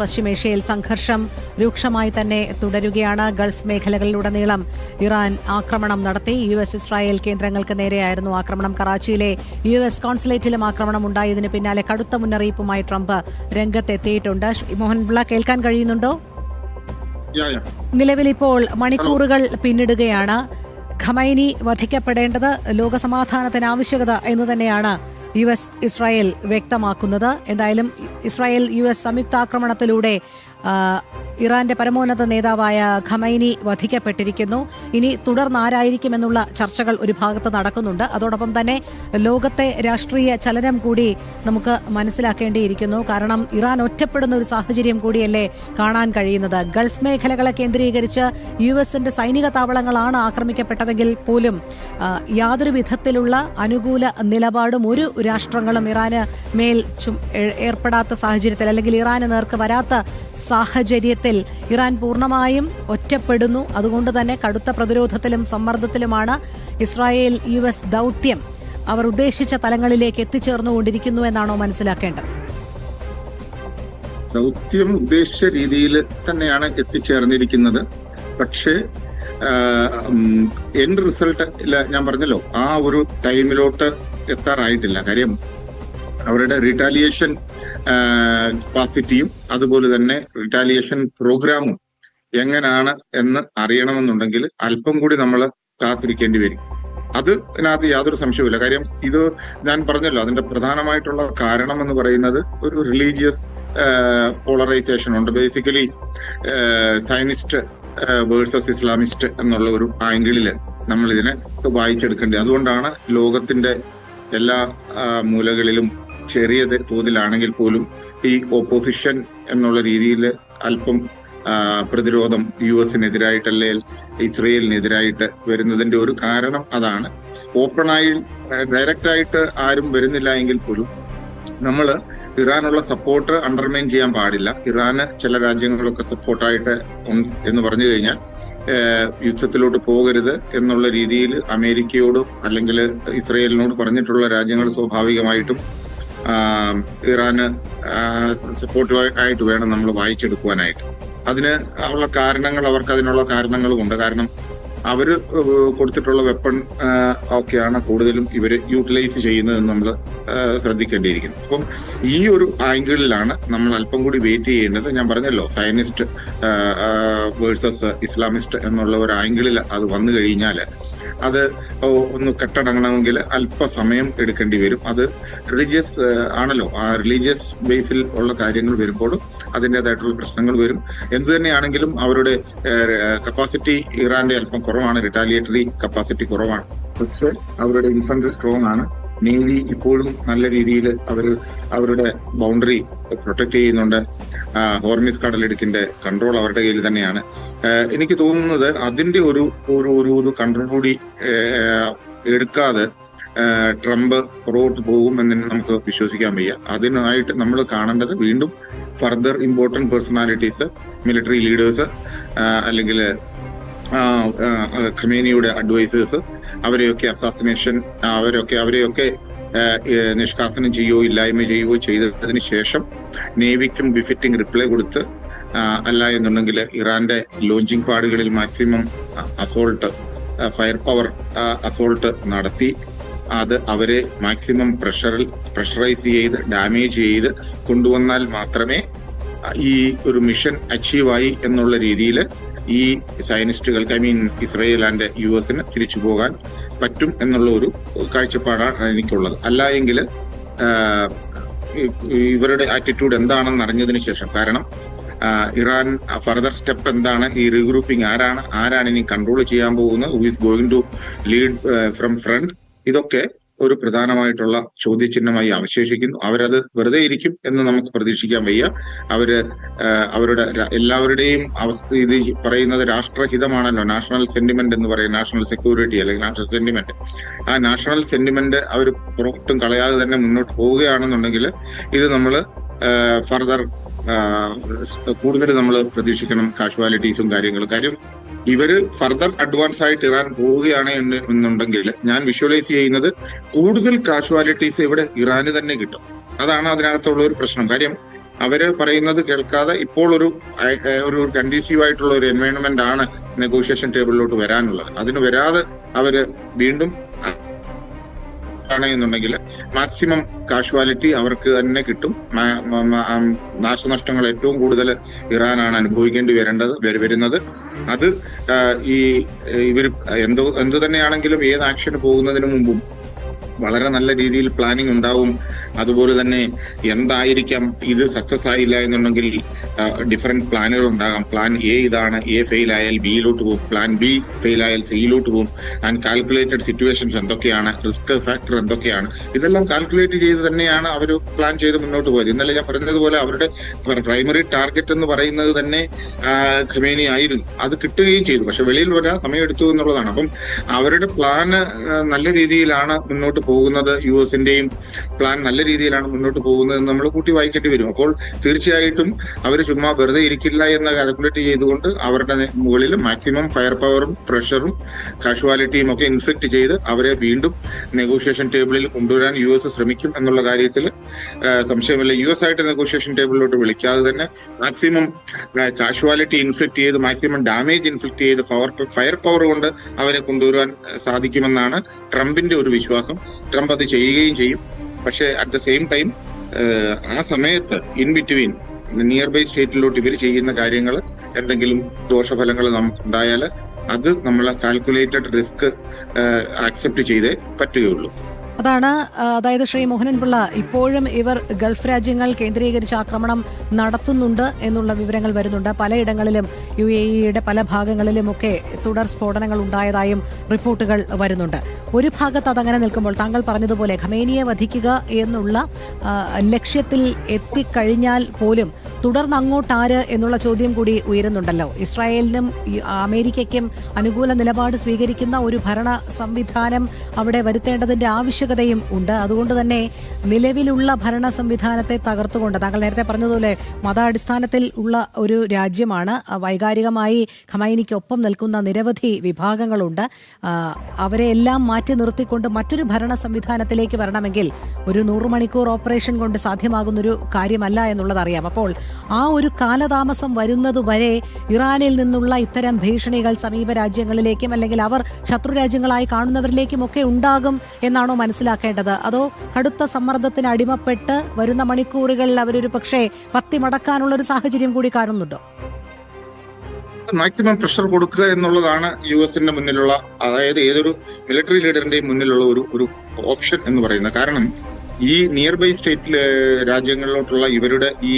പശ്ചിമേഷ്യയിൽ സംഘർഷം രൂക്ഷമായി തന്നെ തുടരുകയാണ്. ഗൾഫ് മേഖലകളിലുടനീളം ഇറാൻ ആക്രമണം നടത്തി. US ഇസ്രായേൽ കേന്ദ്രങ്ങൾക്ക് നേരെയായിരുന്നു ആക്രമണം. കറാച്ചിയിലെ US കോൺസുലേറ്റിലും ആക്രമണം ഉണ്ടായതിനു പിന്നാലെ കടുത്ത മുന്നറിയിപ്പുമായി ട്രംപ് രംഗത്തെത്തിയിട്ടുണ്ട്. മോഹൻപിള്ള, കേൾക്കാൻ കഴിയുന്നുണ്ടോ? നിലവിലിപ്പോൾ മണിക്കൂറുകൾ പിന്നിടുകയാണ്. ഖമൈനി വധിക്കപ്പെടേണ്ടത് ലോകസമാധാനത്തിന് ആവശ്യകത എന്ന് തന്നെയാണ് US ഇസ്രായേൽ വ്യക്തമാക്കുന്നത്. എന്തായാലും ഇസ്രായേൽ US സംയുക്താക്രമണത്തിലൂടെ ഇറാന്റെ പരമോന്നത നേതാവായ ഖമൈനി വധിക്കപ്പെട്ടിരിക്കുന്നു. ഇനി തുടർന്നാരായിരിക്കുമെന്നുള്ള ചർച്ചകൾ ഒരു ഭാഗത്ത് നടക്കുന്നുണ്ട്. അതോടൊപ്പം തന്നെ ലോകത്തെ രാഷ്ട്രീയ ചലനം കൂടി നമുക്ക് മനസ്സിലാക്കേണ്ടിയിരിക്കുന്നു. കാരണം ഇറാൻ ഒറ്റപ്പെടുന്ന ഒരു സാഹചര്യം കൂടിയല്ലേ കാണാൻ കഴിയുന്നത്. ഗൾഫ് മേഖലകളെ കേന്ദ്രീകരിച്ച് USന്റെ സൈനിക താവളങ്ങളാണ് ആക്രമിക്കപ്പെട്ടതെങ്കിൽ പോലും യാതൊരു വിധത്തിലുള്ള അനുകൂല നിലപാടും ഒരു രാഷ്ട്രങ്ങളും ഇറാന് മേൽ ഏർപ്പെടാത്ത സാഹചര്യത്തിൽ, അല്ലെങ്കിൽ ഇറാന് നേർക്ക് വരാത്ത സാഹചര്യത്തിൽ ഇറാൻ പൂർണ്ണമായും ഒറ്റപ്പെടുന്നു. അതുകൊണ്ട് തന്നെ കടുത്ത പ്രതിരോധത്തിലും സമ്മർദ്ദത്തിലുമാണ് ഇസ്രായേൽ US ദൗത്യം. അവർ ഉദ്ദേശിച്ച തലങ്ങളിലേക്ക് എത്തിച്ചേർന്നുകൊണ്ടിരിക്കുന്നു എന്നാണോ മനസ്സിലാക്കേണ്ടത്? ദൗത്യം ഉദ്ദേശിച്ച രീതിയിൽ തന്നെയാണ് എത്തിച്ചേർന്നിരിക്കുന്നത്. പക്ഷേ എൻഡ് റിസൾട്ട് ഞാൻ പറഞ്ഞല്ലോ, ആ ഒരു ടൈമിലോട്ട് എത്താറായിട്ടില്ല. കാര്യം അവരുടെ റിറ്റാലിയേഷൻ കപ്പാസിറ്റിയും അതുപോലെ തന്നെ റിറ്റാലിയേഷൻ പ്രോഗ്രാമും എങ്ങനെയാണ് എന്ന് അറിയണമെന്നുണ്ടെങ്കിൽ അല്പം കൂടി നമ്മൾ കാത്തിരിക്കേണ്ടി വരും. അതിനകത്ത് യാതൊരു സംശയവുമില്ല. കാര്യം ഇത് ഞാൻ പറഞ്ഞല്ലോ, അതിന്റെ പ്രധാനമായിട്ടുള്ള കാരണം എന്ന് പറയുന്നത് ഒരു റിലീജിയസ് പോളറൈസേഷൻ ഉണ്ട്. ബേസിക്കലി സയനിസ്റ്റ് വേഴ്സസ് ഇസ്ലാമിസ്റ്റ് എന്നുള്ള ഒരു ആംഗിളില് നമ്മൾ ഇതിനെ വായിച്ചെടുക്കേണ്ടത്. അതുകൊണ്ടാണ് ലോകത്തിന്റെ എല്ലാ മൂലകളിലും ചെറിയ തോതിലാണെങ്കിൽ പോലും ഈ ഓപ്പോസിഷൻ എന്നുള്ള രീതിയിൽ അല്പം പ്രതിരോധം US-നെതിരായിട്ട് അല്ലെങ്കിൽ ഇസ്രയേലിനെതിരായിട്ട് വരുന്നതിന്റെ ഒരു കാരണം അതാണ്. ഓപ്പണായി ഡയറക്റ്റായിട്ട് ആരും വരുന്നില്ല എങ്കിൽ പോലും നമ്മൾ ഇറാനുള്ള സപ്പോർട്ട് അണ്ടർമൈൻ ചെയ്യാൻ പാടില്ല. ഇറാന് ചില രാജ്യങ്ങളൊക്കെ സപ്പോർട്ടായിട്ട് എന്ന് പറഞ്ഞു കഴിഞ്ഞാൽ യുദ്ധത്തിലോട്ട് പോകരുത് എന്നുള്ള രീതിയിൽ അമേരിക്കയോടും അല്ലെങ്കിൽ ഇസ്രയേലിനോട് പറഞ്ഞിട്ടുള്ള രാജ്യങ്ങൾ സ്വാഭാവികമായിട്ടും ഇറാന് സപ്പോർട്ടീവായിട്ട് വേണം നമ്മൾ വായിച്ചെടുക്കുവാനായിട്ട്. അതിന് ഉള്ള കാരണങ്ങൾ, അവർക്ക് അതിനുള്ള കാരണങ്ങളുമുണ്ട്. കാരണം അവര് കൊടുത്തിട്ടുള്ള വെപ്പൺ ഒക്കെയാണ് കൂടുതലും ഇവര് യൂട്ടിലൈസ് ചെയ്യുന്നതെന്ന് നമ്മൾ ശ്രദ്ധിക്കേണ്ടിയിരിക്കുന്നു. അപ്പം ഈ ഒരു ആംഗിളിലാണ് നമ്മൾ അല്പം കൂടി വെയിറ്റ് ചെയ്യേണ്ടത്. ഞാൻ പറഞ്ഞല്ലോ, സയനിസ്റ്റ് വേഴ്സസ് ഇസ്ലാമിസ്റ്റ് എന്നുള്ള ഒരു ആംഗിളിൽ അത് വന്നു കഴിഞ്ഞാൽ അത് ഒന്ന് കെട്ടടങ്ങണമെങ്കിൽ അല്പസമയം എടുക്കേണ്ടി വരും. അത് റിലീജിയസ് ആണല്ലോ, ആ റിലീജിയസ് ബേസിൽ ഉള്ള കാര്യങ്ങൾ വരുമ്പോഴും അതിൻ്റെതായിട്ടുള്ള പ്രശ്നങ്ങൾ വരും. എന്ത് തന്നെയാണെങ്കിലും അവരുടെ കപ്പാസിറ്റി ഇറാന്റെ അല്പം കുറവാണ്, റിറ്റാലിയേറ്ററി കപ്പാസിറ്റി കുറവാണ്. പക്ഷേ അവരുടെ ഇൻഫൻട്രി സ്ട്രോങ് ആണ്. നേവി ഇപ്പോഴും നല്ല രീതിയിൽ അവരുടെ ബൗണ്ടറി പ്രൊട്ടക്ട് ചെയ്യുന്നുണ്ട്. ഹോർമിസ് കടലിടുക്കിന്റെ കൺട്രോൾ അവരുടെ കയ്യിൽ തന്നെയാണ്. എനിക്ക് തോന്നുന്നത് അതിന്റെ ഒരു കൺട്രോൾ കൂടി എടുക്കാതെ ട്രംപ് പുറകോട്ട് പോകുമെന്ന് നമുക്ക് വിശ്വസിക്കാൻ വയ്യ. അതിനായിട്ട് നമ്മൾ കാണേണ്ടത് വീണ്ടും further important personalities, military leaders, അല്ലെങ്കിൽ ഖമേനിയുടെ അഡ്വൈസേഴ്സ്, അവരെയൊക്കെ അസാസിനേഷൻ അവരെയൊക്കെ നിഷ്കാസനം ചെയ്യുകയോ ഇല്ലായ്മ ചെയ്യുകയോ ചെയ്തതിന് ശേഷം നേവിക്കും ബിഫിറ്റിംഗ് റിപ്ലൈ കൊടുത്ത്, അല്ല എന്നുണ്ടെങ്കിൽ ഇറാന്റെ ലോഞ്ചിങ് പാഡുകളിൽ മാക്സിമം ഫയർ പവർ അസോൾട്ട് നടത്തി അത് അവരെ മാക്സിമം പ്രഷറൈസ് ചെയ്ത് ഡാമേജ് ചെയ്ത് കൊണ്ടുവന്നാൽ മാത്രമേ ഈ ഒരു മിഷൻ അച്ചീവായി എന്നുള്ള രീതിയിൽ ഈ സയനിസ്റ്റുകൾക്ക്, ഇസ്രയേൽ ആൻഡ് US-ന് തിരിച്ചു പോകാൻ പറ്റും എന്നുള്ള ഒരു കാഴ്ചപ്പാടാണ് എനിക്കുള്ളത്. അല്ല എങ്കിൽ ഇവരുടെ ആറ്റിറ്റ്യൂഡ് എന്താണെന്ന് അറിഞ്ഞതിന് ശേഷം, കാരണം ഇറാൻ ഫർദർ സ്റ്റെപ്പ് എന്താണ്, ഈ റീഗ്രൂപ്പിംഗ് ആരാണ് ഇനി കൺട്രോൾ ചെയ്യാൻ പോകുന്നത്, who is going to lead from front, ഇതൊക്കെ ഒരു പ്രധാനമായിട്ടുള്ള ചോദ്യചിഹ്നമായി അവശേഷിക്കുന്നു. അവരത് വെറുതെ ഇരിക്കും എന്ന് നമുക്ക് പ്രതീക്ഷിക്കാൻ വയ്യ. അവരുടെ എല്ലാവരുടെയും അവസ്ഥ, ഇത് പറയുന്നത് രാഷ്ട്രഹിതമാണല്ലോ, നാഷണൽ സെന്റിമെന്റ് എന്ന് പറയും, നാഷണൽ സെക്യൂരിറ്റി അല്ലെങ്കിൽ നാഷണൽ സെന്റിമെന്റ്. ആ നാഷണൽ സെന്റിമെന്റ് അവർ പുറത്തും കളയാതെ തന്നെ മുന്നോട്ട് പോവുകയാണെന്നുണ്ടെങ്കിൽ ഇത് നമ്മൾ ഫർദർ കൂടുതൽ നമ്മൾ പ്രതീക്ഷിക്കണം കാഷ്വാലിറ്റീസും കാര്യങ്ങളും. കാര്യം ഇവര് ഫർദർ അഡ്വാൻസ് ആയിട്ട് ഇറാൻ പോവുകയാണ് എന്നുണ്ടെങ്കിൽ ഞാൻ വിഷ്വലൈസ് ചെയ്യുന്നത് കൂടുതൽ കാഷ്വാലിറ്റീസ് ഇവിടെ ഇറാന് തന്നെ കിട്ടും. അതാണ് അതിനകത്തുള്ള ഒരു പ്രശ്നം. കാര്യം അവര് പറയുന്നത് കേൾക്കാതെ ഇപ്പോൾ ഒരു കണ്ടീസീവ് ആയിട്ടുള്ള ഒരു എൻവയോൺമെന്റ് ആണ് നെഗോഷിയേഷൻ ടേബിളിലോട്ട് വരാനുള്ളത്. അതിന് വരാതെ അവര് വീണ്ടും എന്നുണ്ടെങ്കിൽ മാക്സിമം കാഷ്വാലിറ്റി അവർക്ക് തന്നെ കിട്ടും. നാശനഷ്ടങ്ങൾ ഏറ്റവും കൂടുതൽ ഇറാനാണ് അനുഭവിക്കേണ്ടി വരുന്നത്. അത് ഇവർ എന്തു തന്നെയാണെങ്കിലും ഏത് ആക്ഷന് പോകുന്നതിന് മുമ്പും വളരെ നല്ല രീതിയിൽ പ്ലാനിങ് ഉണ്ടാവും. അതുപോലെ തന്നെ എന്തായിരിക്കാം ഇത് സക്സസ് ആയില്ല എന്നുണ്ടെങ്കിൽ ഡിഫറെന്റ് പ്ലാനുകൾ ഉണ്ടാകാം. പ്ലാൻ എ ഇതാണ്, എ ഫെയിൽ ആയാൽ ബിയിലോട്ട് പോകും, പ്ലാൻ ബി ഫെയിൽ ആയാൽ സിയിലോട്ട് പോകും. ആൻഡ് കാൽക്കുലേറ്റഡ് സിറ്റുവേഷൻസ് എന്തൊക്കെയാണ്, റിസ്ക് ഫാക്ടർ എന്തൊക്കെയാണ്, ഇതെല്ലാം കാൽക്കുലേറ്റ് ചെയ്ത് തന്നെയാണ് അവർ പ്ലാൻ ചെയ്ത് മുന്നോട്ട് പോയത്. ഇന്നലെ ഞാൻ പറഞ്ഞതുപോലെ അവരുടെ പ്രൈമറി ടാർഗറ്റ് എന്ന് പറയുന്നത് തന്നെ ഖമേനി ആയിരുന്നു. അത് കിട്ടുകയും ചെയ്തു. പക്ഷെ വെളിയിൽ വരാൻ സമയമെടുത്തു എന്നുള്ളതാണ്. അപ്പം അവരുടെ പ്ലാന് നല്ല രീതിയിലാണ് മുന്നോട്ട് പോകുന്നത്. യുഎസിന്റെയും പ്ലാൻ നല്ല രീതിയിലാണ് മുന്നോട്ട് പോകുന്നത് നമ്മൾ കൂട്ടി വായിക്കേണ്ടി വരും. അപ്പോൾ തീർച്ചയായിട്ടും അവർ ചുമ്മാ വെറുതെ ഇരിക്കില്ല എന്ന് കാൽക്കുലേറ്റ് ചെയ്തുകൊണ്ട് അവരുടെ മുകളിൽ മാക്സിമം ഫയർ പവറും പ്രഷറും കാഷ്വാലിറ്റിയും ഒക്കെ ഇൻഫ്ലിക്ട് ചെയ്ത് അവരെ വീണ്ടും നെഗോഷിയേഷൻ ടേബിളിൽ കൊണ്ടുവരാൻ യുഎസ് ശ്രമിക്കും എന്നുള്ള കാര്യത്തിൽ സംശയമില്ല. യുഎസ് ആയിട്ട് നെഗോഷിയേഷൻ ടേബിളിലോട്ട് വിളിക്കാതെ തന്നെ മാക്സിമം കാഷ്വാലിറ്റി ഇൻഫ്ലിക്ട് ചെയ്ത് മാക്സിമം ഡാമേജ് ഇൻഫ്ലിക്ട് ചെയ്ത് ഫയർ പവർ കൊണ്ട് അവരെ കൊണ്ടുവരാൻ സാധിക്കുമെന്നാണ് ട്രംപിന്റെ ഒരു വിശ്വാസം. ട്രംപ് അത് ചെയ്യുകയും ചെയ്യും. പക്ഷെ അറ്റ് ദ സെയിം ടൈം ആ സമയത്ത് ഇൻ ബിറ്റ്വീൻ നിയർ ബൈ സ്റ്റേറ്റിലോട്ട് ഇവർ ചെയ്യുന്ന കാര്യങ്ങൾ എന്തെങ്കിലും ദോഷഫലങ്ങൾ നമുക്കുണ്ടായാൽ അത് നമ്മൾ കാൽക്കുലേറ്റഡ് റിസ്ക് ആക്സെപ്റ്റ് ചെയ്തേ പറ്റുകയുള്ളൂ. അതാണ്, അതായത് ശ്രീ മോഹനൻപിള്ള, ഇപ്പോഴും ഇവർ ഗൾഫ് രാജ്യങ്ങൾ കേന്ദ്രീകരിച്ച് ആക്രമണം നടത്തുന്നുണ്ട് എന്നുള്ള വിവരങ്ങൾ വരുന്നുണ്ട്. പലയിടങ്ങളിലും UAE പല ഭാഗങ്ങളിലുമൊക്കെ തുടർ സ്ഫോടനങ്ങൾ ഉണ്ടായതായും റിപ്പോർട്ടുകൾ വരുന്നുണ്ട്. ഒരു ഭാഗത്ത് അതങ്ങനെ നിൽക്കുമ്പോൾ താങ്കൾ പറഞ്ഞതുപോലെ ഖമേനിയെ വധിക്കുക എന്നുള്ള ലക്ഷ്യത്തിൽ എത്തിക്കഴിഞ്ഞാൽ പോലും തുടർന്ന് അങ്ങോട്ട് ആര് എന്നുള്ള ചോദ്യം കൂടി ഉയരുന്നുണ്ടല്ലോ. ഇസ്രായേലിനും അമേരിക്കയ്ക്കും അനുകൂല നിലപാട് സ്വീകരിക്കുന്ന ഒരു ഭരണ സംവിധാനം അവിടെ വരുത്തേണ്ടതിന്റെ ആവശ്യകതയും ഉണ്ട്. അതുകൊണ്ട് തന്നെ നിലവിലുള്ള ഭരണ സംവിധാനത്തെ തകർത്തുകൊണ്ട്, താങ്കൾ നേരത്തെ പറഞ്ഞതുപോലെ മതാടിസ്ഥാനത്തിൽ ഉള്ള ഒരു രാജ്യമാണ്. വൈകാരികമായി ഖമൈനിക്കൊപ്പം നിൽക്കുന്ന നിരവധി വിഭാഗങ്ങളുണ്ട്. അവരെ എല്ലാം മാറ്റി നിർത്തിക്കൊണ്ട് മറ്റൊരു ഭരണ സംവിധാനത്തിലേക്ക് വരണമെങ്കിൽ ഒരു 100 മണിക്കൂർ ഓപ്പറേഷൻ കൊണ്ട് സാധ്യമാകുന്നൊരു കാര്യമല്ല എന്നുള്ളത് അറിയാം. അപ്പോൾ ആ ഒരു കാലതാമസം വരുന്നതുവരെ ഇറാനിൽ നിന്നുള്ള ഇത്തരം ഭീഷണികൾ സമീപ രാജ്യങ്ങളിലേക്കും അല്ലെങ്കിൽ അവർ ശത്രു രാജ്യങ്ങളായി കാണുന്നവരിലേക്കും ഒക്കെ ഉണ്ടാകും എന്നാണോ മനസ്സിലാക്കേണ്ടത്? അതോ കടുത്ത സമ്മർദ്ദത്തിന് അടിമപ്പെട്ട് വരുന്ന മണിക്കൂറുകളിൽ അവരൊരു പക്ഷേ പത്തി മടക്കാനുള്ള ഒരു സാഹചര്യം കൂടി കാണുന്നുണ്ടോ? മാക്സിമം പ്രഷർ കൊടുക്കുക എന്നുള്ളതാണ് യുഎസിന്റെ മുന്നിലുള്ള, അതായത് ഏതൊരു മിലിറ്ററി ലീഡറിന്റെയും മുന്നിലുള്ള ഒരു ഓപ്ഷൻ എന്ന് പറയുന്നത്. കാരണം ഈ നിയർ ബൈ സ്റ്റേറ്റ് രാജ്യങ്ങളിലോട്ടുള്ള ഇവരുടെ ഈ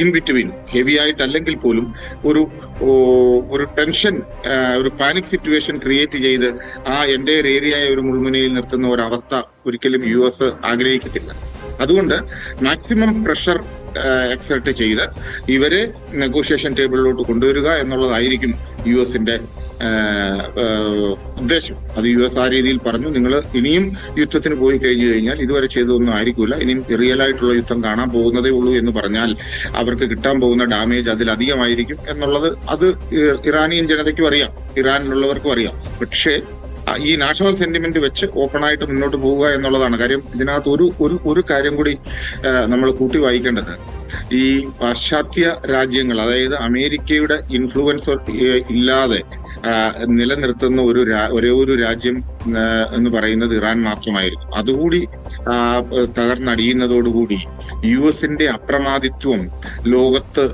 ഇൻ ബിറ്റ്വീൻ ഹെവി ആയിട്ടല്ലെങ്കിൽ പോലും ഒരു ടെൻഷൻ, ഒരു പാനിക് സിറ്റുവേഷൻ ക്രിയേറ്റ് ചെയ്ത് എൻ്റെ ഏരിയയായ ഒരു മുൾമുനയിൽ നിർത്തുന്ന ഒരവസ്ഥ ഒരിക്കലും യുഎസ് ആഗ്രഹിക്കത്തില്ല. അതുകൊണ്ട് മാക്സിമം പ്രഷർ എക്സർട്ട് ചെയ്ത് ഇവരെ നെഗോഷിയേഷൻ ടേബിളിലോട്ട് കൊണ്ടുവരിക എന്നുള്ളതായിരിക്കും യുഎസിന്റെ ഉദ്ദേശം. അത് യുഎസ് ആ രീതിയിൽ പറഞ്ഞു, നിങ്ങൾ ഇനിയും യുദ്ധത്തിന് പോയി കഴിഞ്ഞു കഴിഞ്ഞാൽ ഇതുവരെ ചെയ്തതൊന്നും ആയിരിക്കില്ല, ഇനിയും റിയൽ ആയിട്ടുള്ള യുദ്ധം കാണാൻ പോകുന്നതേ ഉള്ളൂ എന്ന് പറഞ്ഞാൽ അവർക്ക് കിട്ടാൻ പോകുന്ന ഡാമേജ് അതിലധികമായിരിക്കും എന്നുള്ളത് അത് ഇറാനിയൻ ജനതയ്ക്കും അറിയാം, ഇറാനിലുള്ളവർക്കും അറിയാം. പക്ഷേ ഈ നാഷണൽ സെന്റിമെന്റ് വെച്ച് ഓപ്പൺ ആയിട്ട് മുന്നോട്ട് പോവുക എന്നുള്ളതാണ് കാര്യം. ഇതിനകത്ത് ഒരു കാര്യം കൂടി നമ്മൾ കൂട്ടി വായിക്കേണ്ടത്, ഈ പാശ്ചാത്യ രാജ്യങ്ങൾ, അതായത് അമേരിക്കയുടെ ഇൻഫ്ലുവൻസ് ഇല്ലാതെ നിലനിർത്തുന്ന ഒരേ ഒരു രാജ്യം എന്ന് പറയുന്നത് ഇറാൻ മാത്രമായിരുന്നു. അതുകൂടി തകർന്നടിയുന്നതോടുകൂടി യുഎസിന്റെ അപ്രമാദിത്വം ലോകത്ത്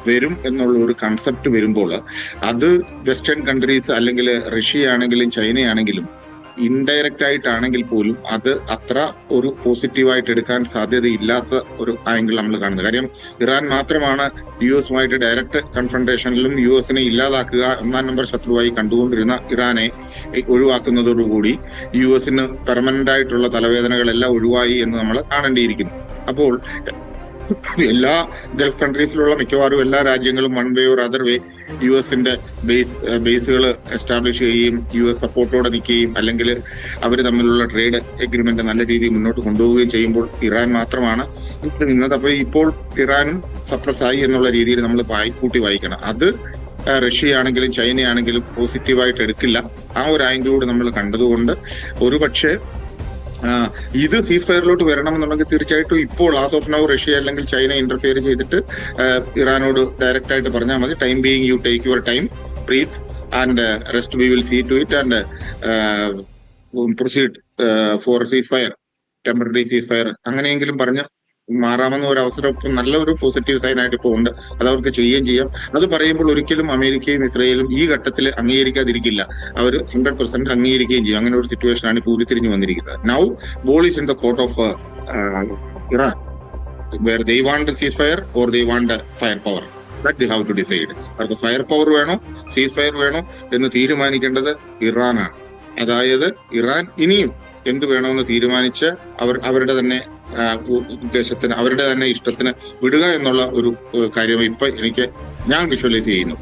വരും എന്നുള്ള ഒരു കൺസെപ്റ്റ് വരുമ്പോൾ അത് വെസ്റ്റേൺ കൺട്രീസ് അല്ലെങ്കിൽ റഷ്യ ആണെങ്കിലും ചൈനയാണെങ്കിലും ഇൻഡയറക്റ്റ് ആയിട്ടാണെങ്കിൽ പോലും അത് അത്ര ഒരു പോസിറ്റീവായിട്ട് എടുക്കാൻ സാധ്യതയില്ലാത്ത ഒരു ആംഗിൾ നമ്മൾ കാണുന്നത്. കാര്യം ഇറാൻ മാത്രമാണ് യുഎസുമായിട്ട് ഡയറക്റ്റ് കൺഫ്രണ്ടേഷനിലും യുഎസിനെ ഇല്ലാതാക്കുക, 1 നമ്പർ ശത്രുവായി കണ്ടുകൊണ്ടിരുന്ന ഇറാനെ ഒഴിവാക്കുന്നതോടുകൂടി യുഎസിന് പെർമനന്റ് ആയിട്ടുള്ള തലവേദനകളെല്ലാം ഒഴിവായി എന്ന് നമ്മൾ കാണേണ്ടിയിരിക്കുന്നു. അപ്പോൾ എല്ലാ ഗൾഫ് കൺട്രീസിലുള്ള മിക്കവാറും എല്ലാ രാജ്യങ്ങളും one way or other way യുഎസിന്റെ ബേസുകൾ എസ്റ്റാബ്ലിഷ് ചെയ്യുകയും യുഎസ് സപ്പോർട്ടോടെ നിൽക്കുകയും അല്ലെങ്കിൽ അവർ തമ്മിലുള്ള ട്രേഡ് എഗ്രിമെന്റ് നല്ല രീതിയിൽ മുന്നോട്ട് കൊണ്ടുപോവുകയും ചെയ്യുമ്പോൾ ഇറാൻ മാത്രമാണ് നിന്നത്. അപ്പോൾ ഇപ്പോൾ ഇറാനും സപ്രസായി എന്നുള്ള രീതിയിൽ നമ്മൾ കൂട്ടി വായിക്കണം. അത് റഷ്യ ആണെങ്കിലും ചൈനയാണെങ്കിലും പോസിറ്റീവായിട്ട് എടുക്കില്ല. ആ ഒരു ആംഗിളോട് നമ്മൾ കണ്ടതുകൊണ്ട് ഒരുപക്ഷെ ഇത് സീസ് ഫയറിലോട്ട് വരണമെന്നുണ്ടെങ്കിൽ തീർച്ചയായിട്ടും ഇപ്പോൾ ആസ് ഓഫ് നൗ റഷ്യ അല്ലെങ്കിൽ ചൈന ഇന്റർഫിയർ ചെയ്തിട്ട് ഇറാനോട് ഡയറക്റ്റ് ആയിട്ട് പറഞ്ഞാൽ മതി, time being you take your time, breathe and rest, we will see to it and proceed for cease fire, temporary cease fire, അങ്ങനെയെങ്കിലും പറഞ്ഞ് മാറാമെന്ന ഒരു അവസരം ഇപ്പം നല്ലൊരു പോസിറ്റീവ് സൈൻ ആയിട്ട് ഇപ്പോൾ ഉണ്ട്. അത് അവർക്ക് ചെയ്യുകയും ചെയ്യാം. അത് പറയുമ്പോൾ ഒരിക്കലും അമേരിക്കയും ഇസ്രായേലും ഈ ഘട്ടത്തിൽ അംഗീകരിക്കാതിരിക്കില്ല. അവർ 100% അംഗീകരിക്കുകയും ചെയ്യും. അങ്ങനെ ഒരു സിറ്റുവേഷൻ ആണ് ഇപ്പോൾ ഉരുത്തിരിഞ്ഞു വന്നിരിക്കുന്നത്. Now ball is in the court of Iran, where they want cease fire or they want fire power. That they have to decide. അവർക്ക് ഫയർ പവർ വേണോ സീസ് ഫയർ വേണോ എന്ന് തീരുമാനിക്കേണ്ടത് ഇറാനാണ്. അതായത് ഇറാൻ ഇനിയും എന്ത് വേണമെന്ന് തീരുമാനിച്ച് അവരുടെ തന്നെ ഉദ്ദേശത്തിന്, അവരുടെ തന്നെ ഇഷ്ടത്തിന് വിടുക എന്നുള്ള ഒരു കാര്യം ഇപ്പൊ ഞാൻ വിഷ്വലൈസ് ചെയ്യുന്നു.